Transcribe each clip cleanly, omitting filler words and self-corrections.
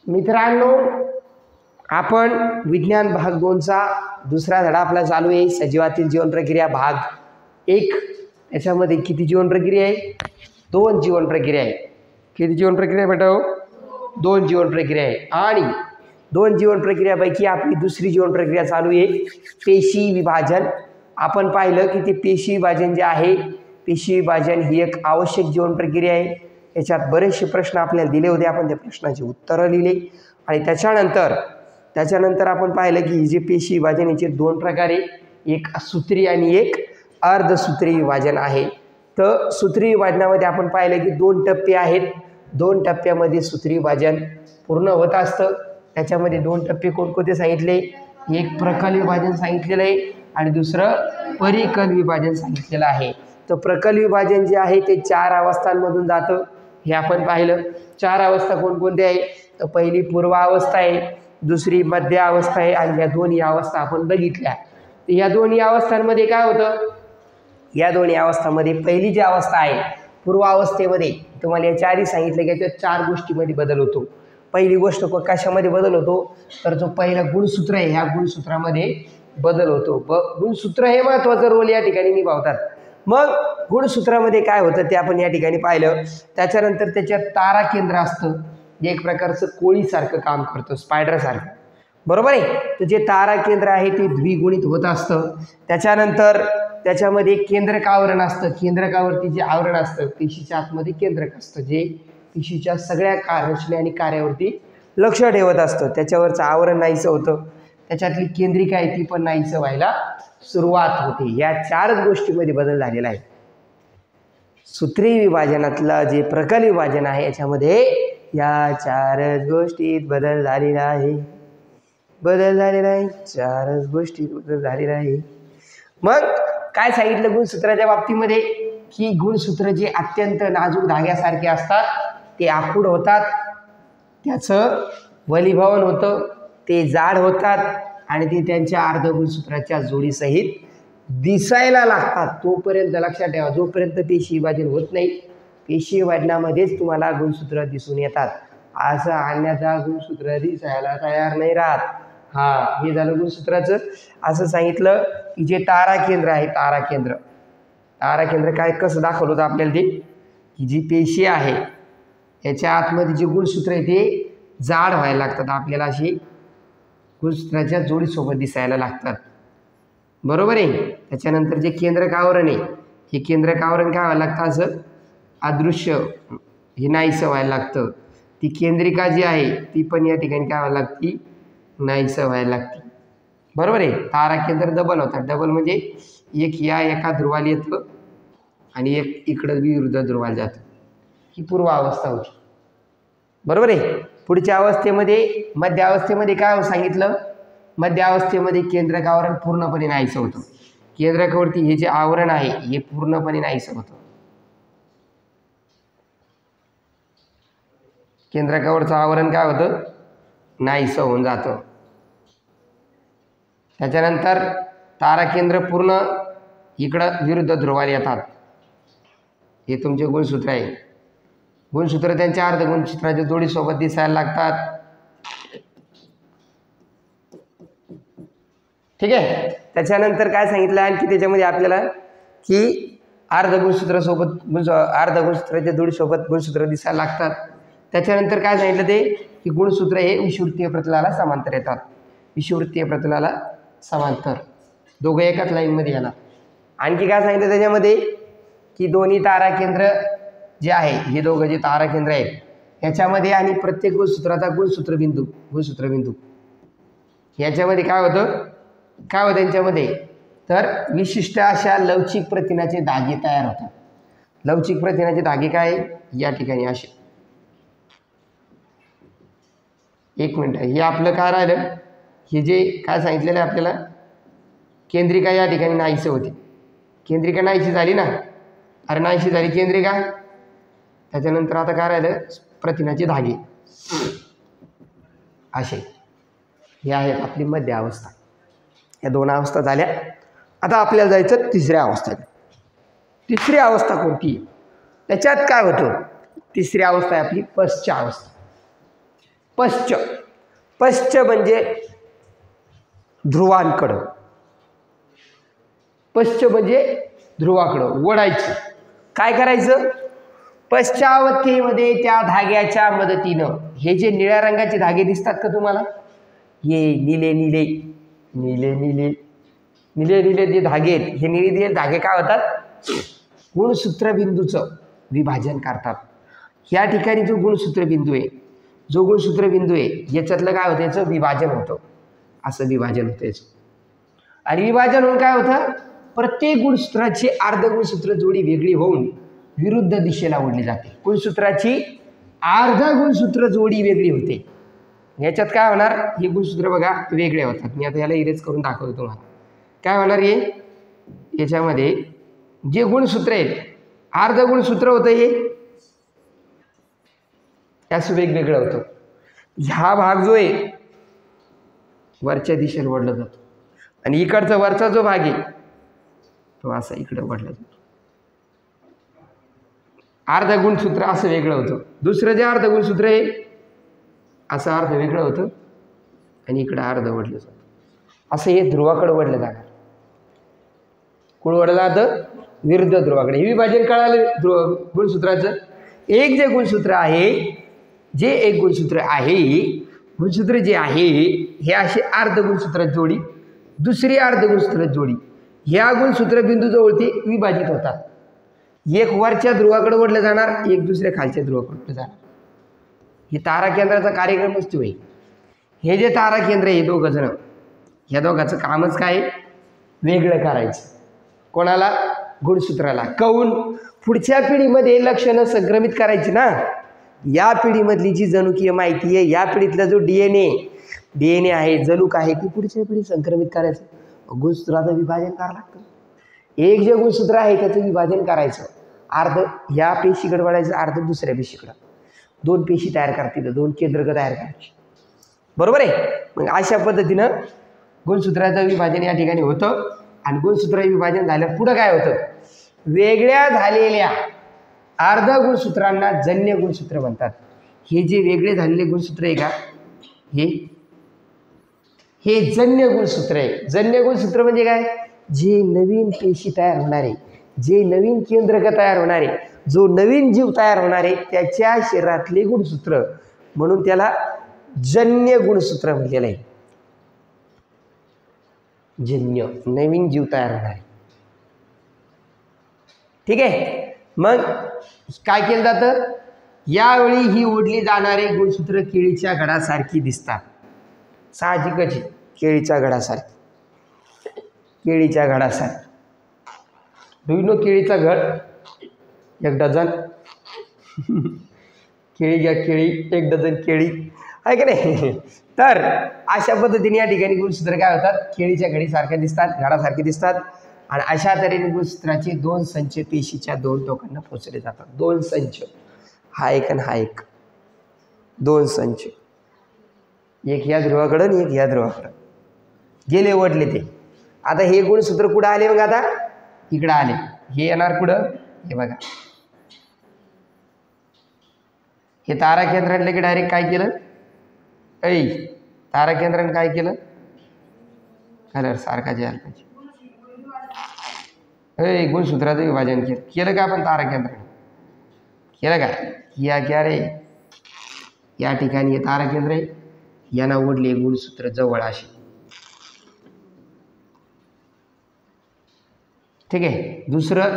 मित्रांनो, आपण विज्ञान भाग 2 चा दुसरा धडा आपला चालू आहे. सजीवातील जीवन प्रक्रिया भाग 1. याच्यामध्ये किती जीवन प्रक्रिया आहे? 2 जीवन प्रक्रिया आहे. किती जीवन प्रक्रिया बेटा? 2 जीवन प्रक्रिया आहे. आणि 2 जीवन प्रक्रियापैकी आपली दुसरी जीवन प्रक्रिया चालू आहे पेशी विभाजन. आपण पाहिलं की ते पेशी विभाजन जे आहे, पेशी विभाजन ही एक आवश्यक जीवन प्रक्रिया आहे. याच्यात बरेचसे प्रश्न आपल्याला दिले होते, आपण त्या प्रश्नाची उत्तरं लिहिले. आणि त्याच्यानंतर आपण पाहिलं की जे पेशी विभाजन याचे 2 प्रकार आहे, एक सूत्री आणि एक अर्धसूत्री विभाजन आहे. तर सूत्री विभाजनामध्ये आपण पाहिलं की 2 टप्पे आहेत. 2 टप्प्यामध्ये सूत्री विभाजन पूर्ण होत असतं. त्याच्यामध्ये 2 टप्पे कोणकोणते सांगितले? एक प्रकल विभाजन सांगितलेलं आहे आणि दुसरं परिकल विभाजन सांगितलेलं आहे. तर प्रकल विभाजन जे आहे ते 4 अवस्थांमधून जातं, हे आपण पाहिलं. 4 अवस्था कोणकोणत्या आहे? तर पहिली पूर्वावस्था आहे, दुसरी मध्य अवस्था आहे आणि या दोन्ही अवस्था आपण बघितल्या. तर या दोन्ही अवस्थांमध्ये काय होतं? या दोन्ही अवस्थांमध्ये पहिली जी अवस्था आहे पूर्वावस्थेमध्ये, तुम्हाला याच्या आधी सांगितलं की याच्यात 4 गोष्टींमध्ये बदल होतो. पहिली गोष्ट कशामध्ये बदल होतो? तर जो पहिला गुणसूत्र आहे ह्या गुणसूत्रामध्ये बदल होतो. गुणसूत्र हे महत्त्वाचा रोल या ठिकाणी निभावतात. मग गुणसूत्रामध्ये काय होतं ते आपण या ठिकाणी पाहिलं. त्याच्यानंतर त्याच्यात तारा केंद्र असतं, जे एक प्रकारचं कोळीसारखं काम करतं, स्पायडरसारखं, बरोबर आहे. तर जे तारा केंद्र आहे ते द्विगुणित होत असतं. त्याच्यानंतर त्याच्यामध्ये केंद्रक आवरण असतं. केंद्रकावरती जे आवरण असतं, पेशीच्या आतमध्ये केंद्रक असतं, जे पेशीच्या सगळ्या रचने आणि कार्यावरती लक्ष ठेवत असतं. त्याच्यावरचं आवरण नाहीसं होतं. त्याच्यातली केंद्रिका आहे ती पण नाहीसं व्हायला सुरुवात होते. या 4 गोष्टींमध्ये बदल झालेला आहे. सूत्री विभाजनातलं जे प्रकल विभाजन आहे याच्यामध्ये या 4 गोष्टीत बदल झालेला आहे. 4 गोष्टीत बदल झालेला आहे. मग काय सांगितलं गुणसूत्राच्या बाबतीमध्ये? की गुणसूत्र जे अत्यंत नाजूक धाग्यासारखे असतात ते आखूड होतात, त्याचं वलीभवन होतं, ते जाड होतात आणि ते त्यांच्या अर्धगुणसूत्राच्या जोडीसहित दिसायला लागतात. तोपर्यंत लक्षात ठेवा, जोपर्यंत पेशी विभाजन होत नाही, पेशी विभाजनामध्येच तुम्हाला गुणसूत्र दिसून येतात. असं अन्यथा गुणसूत्र दिसायला तयार नाही राहत. हे झालं गुणसूत्राचं. असं सांगितलं की जे तारा केंद्र आहे, तारा केंद्र काय कसं दाखवलं होतं आपल्याला? ते की जी पेशी आहे याच्या आतमध्ये जे गुणसूत्र आहे ते जाड व्हायला लागतात, आपल्याला अशी गुणसूत्राच्या जोडीसोबत दिसायला लागतात, बरोबर आहे. त्याच्यानंतर जे केंद्रक आवरण आहे, हे केंद्रक आवरण काय व्हायला लागतं? असं अदृश्य, हे नाहीसं व्हायला लागतं. ती केंद्रिका जी आहे ती पण या ठिकाणी काय व्हायला लागती? नाहीसं व्हायला लागते, बरोबर आहे. तारा केंद्र डबल होतात. डबल म्हणजे एक या एका ध्रुवाला येतं आणि एक इकडं विरुद्ध ध्रुवाला जातं. ही पूर्वावस्था होती, बरोबर आहे. पुढच्या अवस्थेमध्ये मध्य अवस्थेमध्ये काय सांगितलं? मध्य अवस्थेमध्ये केंद्रक आवरण पूर्णपणे नाहीसं होतं. केंद्रकावरती हे जे आवरण आहे हे पूर्णपणे नाहीसं होतं. केंद्रकावरचं आवरण काय होतं? नाहीसं होऊन जातं. त्याच्यानंतर तारा केंद्र पूर्ण इकडं विरुद्ध ध्रुवाला येतात. हे तुमचे गुणसूत्र आहे. गुणसूत्र त्यांच्या अर्धगुणसूत्राच्या जोडीसोबत दिसायला लागतात, ठीक आहे. त्याच्यानंतर काय सांगितलं आणखी त्याच्यामध्ये आपल्याला? की अर्धगुणसूत्राच्या जोडीसोबत गुणसूत्र दिसायला लागतात. त्याच्यानंतर काय सांगितलं ते? की गुणसूत्र हे विषुवृत्तीय प्रतलाला समांतर येतात. विषुवृत्तीय प्रतलाला समांतर दोघं एकाच लाईनमध्ये येणार. आणखी काय सांगितलं त्याच्यामध्ये? की दोन्ही तारा केंद्र जे आहे, हे दोघं जे तारा केंद्र आहेत याच्यामध्ये आणि प्रत्येक गुणसूत्राचा गुणसूत्रबिंदू याच्यामध्ये काय होतं यांच्यामध्ये? तर विशिष्ट अशा लवचिक प्रथिनाचे धागे तयार होतात. लवचिक प्रथिनाचे धागे काय या ठिकाणी असे, एक मिनटं, हे आपलं काय राहिलं? हे जे काय सांगितलेलं आहे आपल्याला, केंद्रिका या ठिकाणी नाहीशी होती. केंद्रिका नाहीशी झाली ना, अरे नाहीशी झाली केंद्रिका. त्याच्यानंतर आता काय राहिलं? प्रथिनाचे धागे असे. हे आहेत आपली मध्य अवस्था. या 2 अवस्था झाल्या. आता आपल्याला जायचं तिसऱ्या अवस्थेत. तिसरी अवस्था कोणती? त्याच्यात काय होतं? तिसरी अवस्था आहे आपली पश्च अवस्था. पश्च, पश्च म्हणजे ध्रुवांकडं, पश्च म्हणजे ध्रुवाकडं ओढायचं. काय करायचं? पश्चावतीमध्ये त्या धाग्याच्या मदतीनं, हे जे निळ्या रंगाचे धागे दिसतात का तुम्हाला, हे निळे निळे निळे निळे निळे निळे जे धागे आहेत, हे निळे निळे धागे काय होतात? गुणसूत्रबिंदूचं विभाजन करतात. ह्या ठिकाणी जो गुणसूत्रबिंदू आहे, जो गुणसूत्रबिंदू आहे याच्यातलं काय होतं? याचं विभाजन होतं. असं विभाजन होतं याचं. आणि विभाजन होऊन काय होतं? प्रत्येक गुणसूत्राची अर्धगुणसूत्र जोडी वेगळी होऊन विरुद्ध दिशेला ओढली जाते. गुणसूत्राची अर्ध गुणसूत्र जोडी वेगळी होते. याच्यात काय होणार? हे गुणसूत्र बघा वेगळे होतात. मी आता याला इरेज करून दाखवतो तुम्हाला. काय होणार? हे याच्यामध्ये जे गुणसूत्र आहेत, अर्ध गुणसूत्र होतं हे याचं वेगवेगळं होतं. ह्या भाग जो आहे वरच्या दिशेला ओढला जातो आणि इकडचा वरचा जो भाग आहे तो असा इकडे ओढला जातो. अर्ध गुणसूत्र असं वेगळं होतं. दुसरं जे अर्ध गुणसूत्र आहे असं अर्ध वेगळं होतं आणि इकडं अर्ध ओढलं जातं. असं हे ध्रुवाकडे ओढलं जाणार. कुठं ओढलं जातं? विरुद्ध ध्रुवाकडे. हे विभाजन कळालं गुणसूत्राचं. एक जे गुणसूत्र आहे, जे एक गुणसूत्र आहे, गुणसूत्र जे आहे हे असे अर्ध गुणसूत्र जोडी, दुसरी अर्ध गुणसूत्र जोडी ह्या गुणसूत्र बिंदू जवळ ते विभाजित होतात. एक वरच्या ध्रुवाकडे ओढलं जाणार, एक दुसऱ्या खालच्या ध्रुवाकडे ओढलं जाणार. हे तारा केंद्राचा कार्यक्रम असतो. हे जे तारा केंद्र आहे दोघं जण, ह्या दोघांचं कामच काय? वेगळं करायचं. कोणाला? गुणसूत्राला. काऊन? पुढच्या पिढीमध्ये लक्षणं संक्रमित करायची ना. या पिढीमधली जी जनुकीय माहिती आहे, या पिढीतला जो डीएनए आहे, जनुक आहे, ती पुढच्या पिढी संक्रमित करायचं. गुणसूत्राचं विभाजन करावं लागतं. एक जे गुणसूत्र आहे त्याचं विभाजन करायचं. अर्ध ह्या पेशीकडे वाढायचं, अर्ध दुसऱ्या पेशीकडं. दोन पेशी तयार करतील, दोन केंद्रक तयार करायची. बरोबर आहे? मग अशा पद्धतीनं गुणसूत्राचं विभाजन या ठिकाणी होतं. आणि गुणसूत्र विभाजन झालं पुढं काय होतं? वेगळ्या झालेल्या अर्ध गुणसूत्रांना जन्य गुणसूत्र म्हणतात. हे जे वेगळे झालेले गुणसूत्र आहे का, हे जन्य गुणसूत्र आहे. जन्य गुणसूत्र म्हणजे काय? जे नवीन पेशी तयार होणार आहे, जे नवीन केंद्रक तयार होणार आहे, जो नवीन जीव तयार होणार आहे त्याच्या शरीरातले गुणसूत्र, म्हणून त्याला जन्य गुणसूत्र म्हटलेलं आहे. जन्य, नवीन जीव तयार होणार आहे. ठीक आहे. मग काय केलं जातं? यावेळी ही ओढली जाणारे गुणसूत्र केळीच्या घडासारखी दिसतात. साहजिकच केळीच्या घडासारखी, केळीच्या घडासारखी. डू केळीचा घड 1 डझन केळी घ्या, केळी 1 डझन केळी आहे की नाही. तर अशा पद्धतीने या ठिकाणी गुणसूत्र काय होतात? केळीच्या घडीसारखे दिसतात, घडासारखे दिसतात. आणि अशा तऱ्हेने गुणसूत्राचे 2 संच पेशीच्या 2 टोकांना पोचले जातात. 2 संच, हा एक आणि हा एक, 2 संच. एक ह्या ध्रुवाकडं आणि एक ह्या ध्रुवाकडं गेले, ओढले ते. आता हे गुणसूत्र कुठं आले? मग आता इकडं आले. हे येणार कुठं? हे बघा, हे तारा केंद्रातले की डायरेक्ट काय केलं? तारा केंद्राने काय केलं? कलर सारखा जायला पाहिजे. गुणसूत्राचं विभाजन केलं का आपण? तारा केंद्राने केलं का? या क्या रे, या ठिकाणी हे तारा केंद्र आहे, यांना ओढले गुणसूत्र जवळ असे. ठीक आहे. दुसरं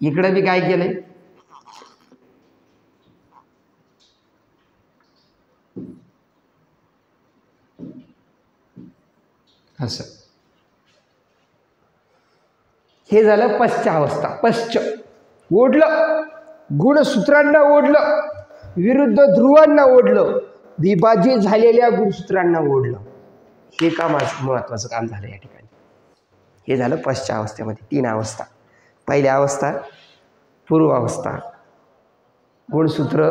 इकडं बी काय केलंय? असं. हे झालं पश्चावस्था. पश्च ओढलं, गुणसूत्रांना ओढलं, विरुद्ध ध्रुवांना ओढलं, विभाजित झालेल्या गुणसूत्रांना ओढलं. हे काम महत्त्वाचं काम झालं या ठिकाणी. हे झालं पश्चावस्थेमध्ये 3 अवस्था. पहिली अवस्था पूर्वावस्था. गुणसूत्र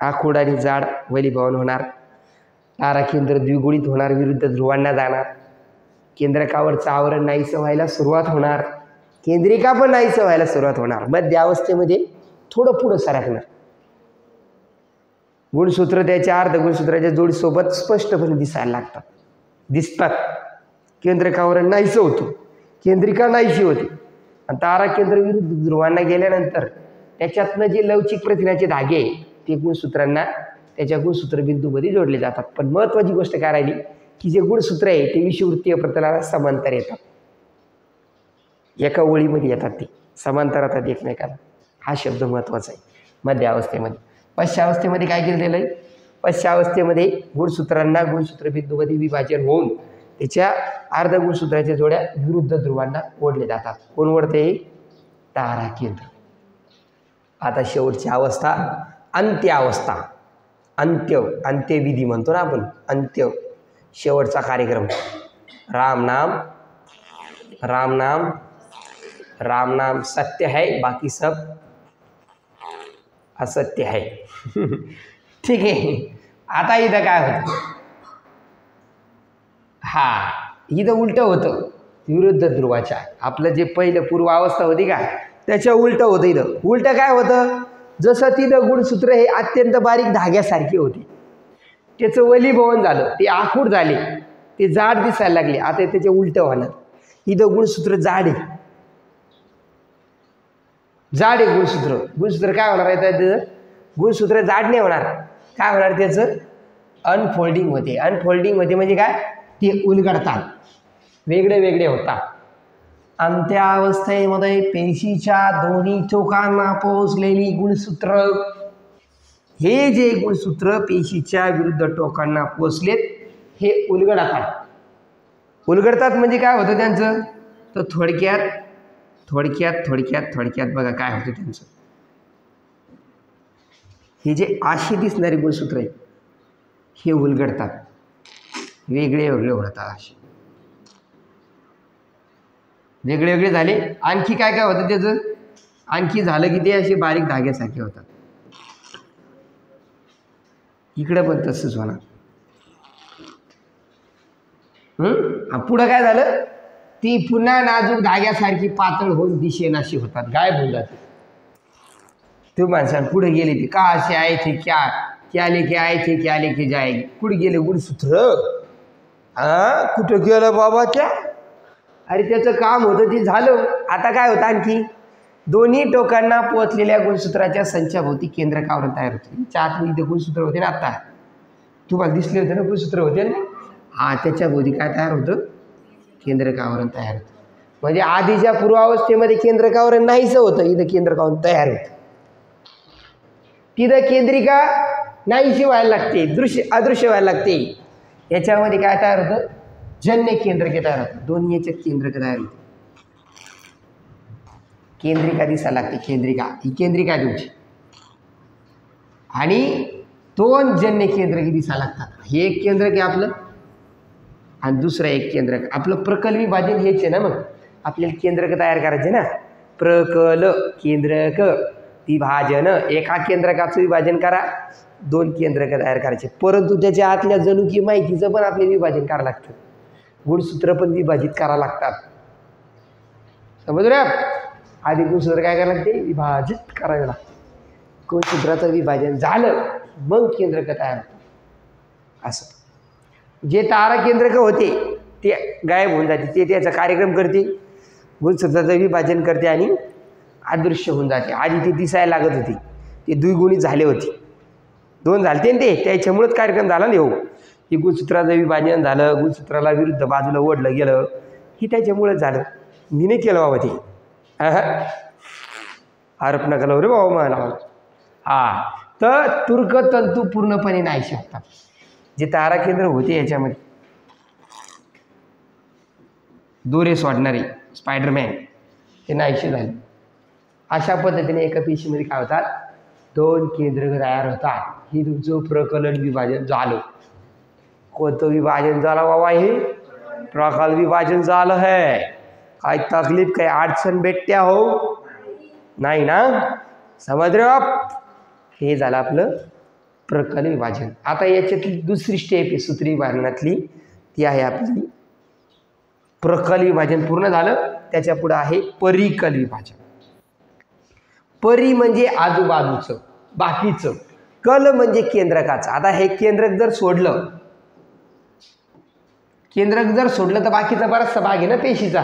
आखूड आणि जाड वलीभवन होणार, तारा केंद्र द्विगुणित होणार, विरुद्ध ध्रुवांना जाणार, केंद्रकावरचं आवरण नाहीसं व्हायला सुरुवात होणार, केंद्रिका पण नाहीसं व्हायला सुरुवात होणार. मध्य अवस्थेमध्ये थोडं पुढं सरकणार. गुणसूत्र त्याच्या अर्धगुणसूत्राच्या जोडीसोबत स्पष्टपणे दिसायला दिसतात. केंद्रकावरण नाहीसं होतं, केंद्रिका नाहीशी होती आणि तारा केंद्र विरुद्ध ध्रुवांना गेल्यानंतर त्याच्यातनं जे लवचिक प्रथिनाचे धागे ते गुणसूत्रांना त्याच्या गुणसूत्र बिंदूमध्ये जोडले जातात. पण महत्त्वाची गोष्ट काय राहिली की जे गुणसूत्र आहे ते विषुवृत्तीय प्रतलाला समांतर येतात, एका ओळीमध्ये येतात, ते समांतर राहतात एकमेकाला. हा शब्द महत्त्वाचा आहे. मध्य अवस्थेमध्ये, पश्चावस्थेमध्ये काय केलेलं आहे, पश्चावस्थेमध्ये गुणसूत्रांना गुणसूत्र बिंदूमध्ये विभाजन होऊन त्याच्या अर्धगुणसूत्राच्या जोड्या विरुद्ध ध्रुवांना ओढले जातात. कोण ओढते? तारा केंद्र. आता शेवटची अवस्था अंत्यावस्था, अंत्यविधी म्हणतो ना आपण, अंत्य, शेवटचा कार्यक्रम. राम नाम राम नाम राम नाम सत्य है, बाकी सब असत्य है. ठीक आहे. आता इथं काय होतं, हा इथं उलटं होतं विरुद्ध ध्रुवाच्या. आपलं जे पहिलं पूर्वावस्था होती का त्याच्या उलटं होतं. इथं उलटं काय होतं, जसं तिथं गुणसूत्र हे अत्यंत बारीक धाग्यासारखे होते, त्याचं वलीभवन झालं, ते आखूड झाले, ते जाड दिसायला लागले. आता त्याचे उलटं होणार. इथं गुणसूत्र जाड आहे, जाड आहे गुणसूत्र. गुणसूत्र काय होणार आहे त्याचं, गुणसूत्र जाड नाही होणार. काय होणार त्याचं, अनफोल्डिंग होते. अनफोल्डिंग होते म्हणजे काय, ते उलगडतात, वेगळे वेगळे होतात. अंत्यावस्थेमध्ये पेशीच्या दोन्ही टोकांना पोहोचलेली गुणसूत्र, हे जे गुणसूत्र पेशीच्या विरुद्ध टोकांना पोहोचलेत हे उलगडतात. उलगडतात म्हणजे काय होतं त्यांचं, तर थोडक्यात थोडक्यात थोडक्यात थोडक्यात बघा काय होतं त्यांचं. हे जे अशी दिसणारे गुणसूत्र आहेत हे उलगडतात, वेगळे वेगळे होतात. असे वेगळे वेगळे झाले. आणखी काय काय होतं त्याचं, आणखी झालं की ते असे बारीक धाग्यासारखे होतात. इकडं पण तसंच होणार. पुढं काय झालं, ती पुन्हा नाजूक धाग्यासारखी पातळ होऊन दिशेनाशी होतात, गायब होऊन जाते. तो माणसाला पुढे गेले ते का असे आहे थे क्या लेके आए थे क्या लेके जाएंगे. कुठे गेले गुणसूत्र, कुठं गेलं बाबा त्या, अरे त्याचं काम होतं ते झालं. आता काय होतं, आणखी दोन्ही टोकांना पोहोचलेल्या गुणसूत्राच्या संचाभोवती केंद्रक आवरण तयार होते. आत इथे गुणसूत्र होते ना, आता तुम्हाला दिसले होते ना गुणसूत्र होते ना, हा त्याच्या भोवती काय तयार होतं, केंद्रक आवरण तयार होतं. म्हणजे आधीच्या पूर्वावस्थेमध्ये केंद्रक आवरण नाहीसं होतं, इथं केंद्रक आवरण तयार होतं. तिथं केंद्रिका नाहीशी व्हायला लागते, अदृश्य व्हायला लागते. याच्यामध्ये काय तयार होतं, जन्य केंद्रके तयार होतं. दोन्ही याच्यात केंद्रक तयार होते. केंद्रिका दिसायला लागते, केंद्रिका ही केंद्रिका तुमची, आणि दोन जन्य केंद्रके दिसायला लागतात. हे एक केंद्रक आहे आपलं आणि दुसरं एक केंद्रक. आपलं प्रकल विभाजन हेच आहे ना, मग आपल्याला केंद्रक तयार करायचे ना, प्रकल केंद्रक विभाजन. एका केंद्रकाचं विभाजन करा, दोन केंद्रक तयार करायचे. परंतु त्याच्या आतल्या जनुकी माहितीचं पण आपल्याला विभाजन करावं लागतं. गुणसूत्र पण विभाजित करावं लागतात, समजलं. आधी गुणसूत्र काय करावं लागते, विभाजित करावे लागते. गुणसूत्राचं विभाजन झालं मग केंद्रक तयार होतं. असं जे तारा केंद्रक होते ते गायब होऊन जाते, ते त्याचा कार्यक्रम करते, गुणसूत्राचं विभाजन करते आणि अदृश्य होऊन जाते. आधी ते दिसायला लागत होती, ते द्विगुणित झाले होते, दोन झालते ते, त्याच्यामुळेच कार्यक्रम झाला नाही. हो, हे गुणसूत्राचं विभाजन झालं, गुणसूत्राला विरुद्ध बाजूला ओढलं गेलं, हे त्याच्यामुळेच झालं. मी नाही केलं बाबा ते, आरोप नका लावू रे बाबा मला. हा, तर तुर्क तंतू पूर्णपणे नाहीसे होतात. जे तारा केंद्र होते याच्यामध्ये दोरे सोडणारे स्पायडरमॅन ते नाहीसे झाले. अशा पद्धतीने एका पेशीमध्ये काय होतात, दोन केंद्रक तयार होतात. हे तुमचं प्रकलन विभाजन झालं. कोणतं विभाजन झालं बाबा, हे प्रकल विभाजन झालं. है काय तकलीफ, काय अडचण भेटत्या हो नाही ना, समज रे बाप. हे झालं आपलं प्रकल विभाजन. आता याच्यातली दुसरी स्टेप आहे सूत्री विभाजनातली, ती आहे आपली प्रकल विभाजन. पूर्ण झालं, त्याच्या पुढं आहे परिकल विभाजन. परी म्हणजे आजूबाजूचं, बाकीचं. कल म्हणजे केंद्रकाचं. आता हे केंद्रक जर सोडलं, तर बाकीचा बराचसा भाग आहे ना पेशीचा,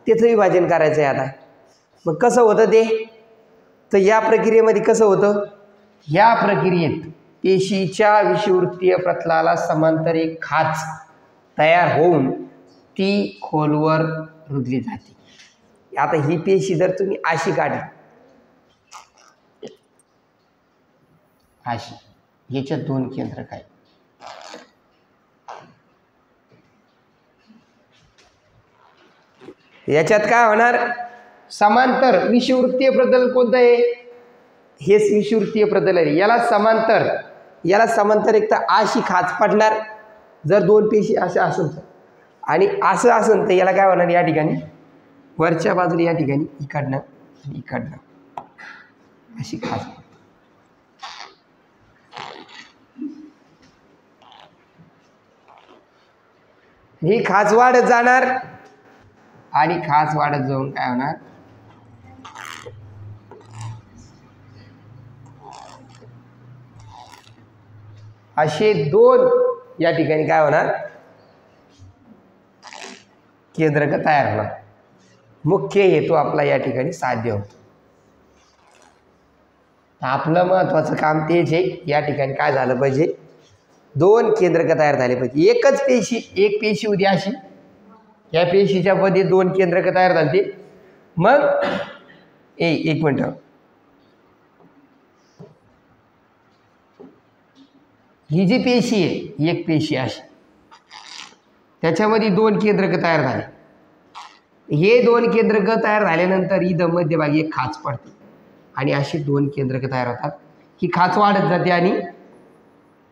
त्याचं विभाजन करायचं आहे. आता मग कसं होतं ते, तर या प्रक्रियेमध्ये कसं होतं, या प्रक्रियेत पेशीच्या विषुववृत्तीय प्रतलाला समांतर एक खाच तयार होऊन ती खोलवर रुजली जाते. आता ही पेशी जर तुम्ही अशी काढली, अशी, याच्यात दोन केंद्रक आहेत. याच्यात काय होणार, समांतर विषुववृत्तीय प्रतल कोणतं आहे, हेच विषुववृत्तीय प्रतल आहे. याला समांतर एक तर अशी खाच पडणार जर दोन पेशी अशा असेल तर, आणि असं असेल तर याला काय होणार, या ठिकाणी वरच्या बाजूला या ठिकाणी इकडनं आणि इकडनं अशी खाच. ही खाच वाढत जाणार आणि खाच वाढत जाऊन काय होणार, असे दोन या ठिकाणी काय होणार, केंद्रक तयार होणार. मुख्य हेतू आपला या ठिकाणी साध्य होतो. आपलं महत्वाचं काम तेच आहे, या ठिकाणी काय झालं पाहिजे, दोन केंद्रक तयार झाले पाहिजे. एक पेशी होती अशी, या पेशीच्या मध्ये दोन केंद्रक तयार झाले. मग एक मिनिट, ही जी पेशी आहे, एक पेशी अशी, त्याच्यामध्ये दोन केंद्रक तयार झाले. हे दोन केंद्रक तयार झाल्यानंतर इथं मध्यभागी एक खाच पडते आणि अशी दोन केंद्रक तयार होतात. ही खाच वाढत जाते आणि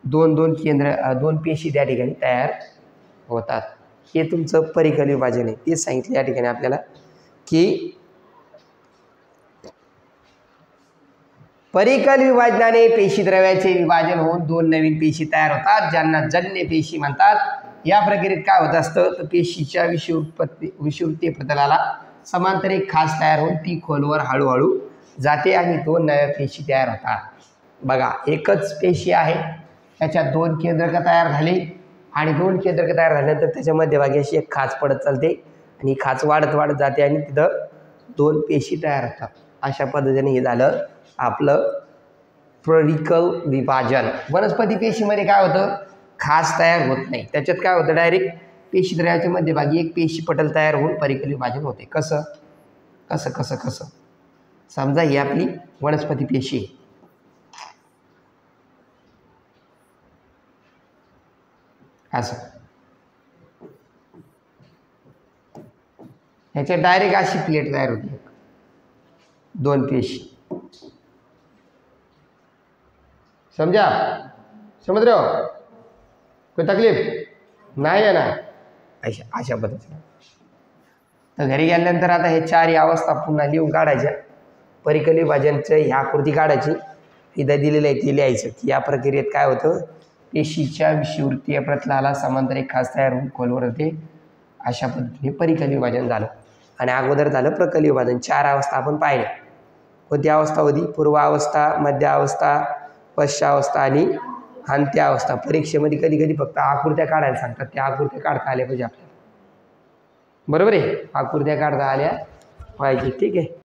दोन पेशी त्या ठिकाणी तयार होतात. हे तुमचं परिकल विभाजन आहे. तेच सांगितलं या ठिकाणी आपल्याला की परिकल विभाजनाने पेशीद्रव्याचे विभाजन होऊन दोन नवीन पेशी तयार होतात, ज्यांना जन्य पेशी म्हणतात. या प्रक्रियेत काय होत असतं, तर पेशीच्या विषुववृत्तीय प्रतलाला समांतर एक खाच तयार होऊन ती खोलवर हळूहळू जाते आणि दोन नव्या पेशी तयार होतात. बघा, एकच पेशी आहे, त्याच्यात दोन केंद्रक तयार झाली आणि दोन केंद्रक तयार झाल्यानंतर त्याच्या मध्यभागी अशी एक खाच पडत चालते आणि खाच वाढत जाते आणि तिथं दोन पेशी तयार होतात. अशा पद्धतीने हे झालं आपलं परिकल विभाजन. वनस्पती पेशीमध्ये काय होतं, खाच तयार होत नाही. त्याच्यात काय होतं, डायरेक्ट पेशीद्रव्याच्या मध्यभागी एक पेशी पटल तयार होऊन परिकल विभाजन होते. कसं कसं कसं कसं समजा ही आपली वनस्पती पेशी आहे. असं ह्याच्यात डायरेक्ट अशी प्लेट तयार होती, दोन पेशी. समजा, समज रहे हो, कोई तकलीफ नाही आहे ना, अशा पद्धतीने. तर घरी गेल्यानंतर आता हे चारही अवस्था पुन्हा लिहून काढायच्या. परिकल विभाजनचं ही आकृती काढायची, इथं दिलेलं आहे ते लिहायचं की या प्रक्रियेत काय होतं, पेशीच्या विषुववृत्तीय प्रतलाला समांतर एक खाच तयार होऊन खोलवर होते. अशा पद्धतीने परिकल विभाजन झालं. आणि अगोदर झालं प्रकल विभाजन. चार अवस्था आपण पाहिल्या. कोणती अवस्था होती, पूर्वावस्था, मध्यावस्था, पश्चावस्था आणि अंत्यावस्था. परीक्षेमध्ये कधी कधी फक्त आकृत्या काढायला सांगतात, त्या आकृत्या काढता आल्या पाहिजे आपल्याला. बरोबर आहे, आकृत्या काढता आल्या पाहिजे. ठीक आहे.